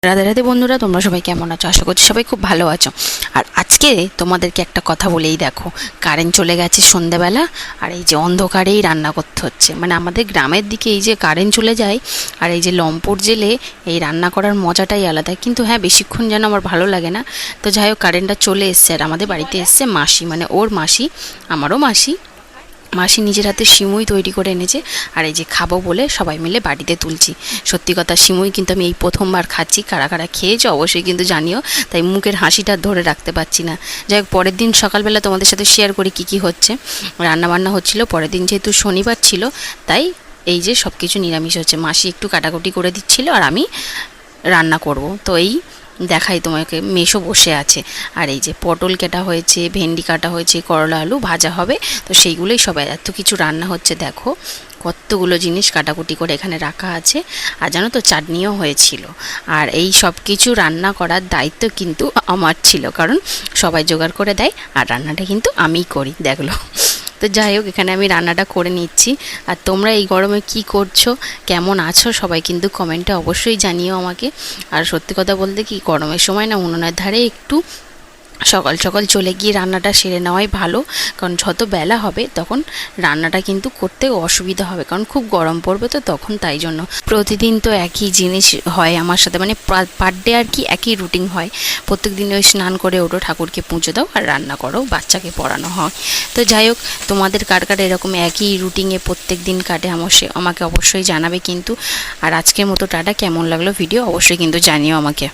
রাধে রাধে বন্ধুরা, তোমরা সবাই কেমন আছো? আশা করছি সবাই খুব ভালো আছো। আর আজকে তোমাদেরকে একটা কথা বলেই দেখো, কারেন্ট চলে গেছে সন্ধ্যাবেলা, আর এই যে অন্ধকারেই রান্না করতে হচ্ছে। মানে আমাদের গ্রামের দিকে এই যে কারেন্ট চলে যায় আর এই যে লম্পট জেলে এই রান্না করার মজাটাই আলাদা। কিন্তু হ্যাঁ, বেশিক্ষণ যেন আমার ভালো লাগে না। তো যাই হোক, কারেন্টটা চলে এসছে আর আমাদের বাড়িতে এসছে মাসি, মানে ওর মাসি, আমারও মাসি। মাসি নিজের হাতে সিমুই তৈরি করে এনেছে, আর এই যে খাবো বলে সবাই মিলে বাড়িতে তুলছি। সত্যি কথা, সিমুই কিন্তু আমি এই প্রথমবার খাচ্ছি। কারা কারা খেয়েছো অবশ্যই কিন্তু জানিও, তাই মুখের হাসিটা ধরে রাখতে পারছি না। যাই হোক, পরের দিন সকালবেলা তোমাদের সাথে শেয়ার করি কী কী হচ্ছে। রান্নাবান্না হচ্ছিলো, পরের দিন যেহেতু শনিবার ছিল তাই এই যে সব কিছু নিরামিষ হচ্ছে। মাসি একটু কাটাকুটি করে দিচ্ছিল আর আমি রান্না করব। তো এই দেখাই তোমাকে, মেশো বসে আছে। আর এই যে পটল কাটা হয়েছে, ভেন্ডি কাটা হয়েছে, করলা আলু ভাজা হবে। তো সেইগুলোই সবাই, এত কিছু রান্না হচ্ছে দেখো, কতগুলো জিনিস কাটাকুটি করে এখানে রাখা আছে। আর জানো তো, চাটনিও হয়েছিল। আর এই সব কিছু রান্না করার দায়িত্ব কিন্তু আমার ছিল, কারণ সবাই জোগাড় করে দেয় আর রান্নাটা কিন্তু আমিই করি, দেখলো। তো যাই হোক, এখানে আমি রান্নাটা করে নিচ্ছি। আর তোমরা এই গরমে কি করছো, কেমন আছো, সবাই কিন্তু কমেন্টে অবশ্যই জানিও আমাকে। আর সত্যি কথা বলতে কি, গরমের সময় না উনুনের ধারে একটু সকাল সকাল চলে গিয়ে রান্নাটা সেরে নেওয়াই ভালো, কারণ যত বেলা হবে তখন রান্নাটা কিন্তু করতে অসুবিধা হবে, কারণ খুব গরম পড়বে তো তখন। তাই জন্য প্রতিদিন তো একই জিনিস হয় আমার সাথে, মানে পার ডে আর কি একই রুটিন হয়। প্রত্যেক দিন ওই স্নান করে ওঠো, ঠাকুরকে পুজো দাও আর রান্না করো, বাচ্চাকে পড়ানো হয়। তো যাই হোক, তোমাদের কার কার এরকম একই রুটিনে প্রত্যেক দিন কাটে আমাকে অবশ্যই জানাবে কিন্তু। আর আজকের মতো টাটা, কেমন লাগলো ভিডিও অবশ্যই কিন্তু জানিও আমাকে।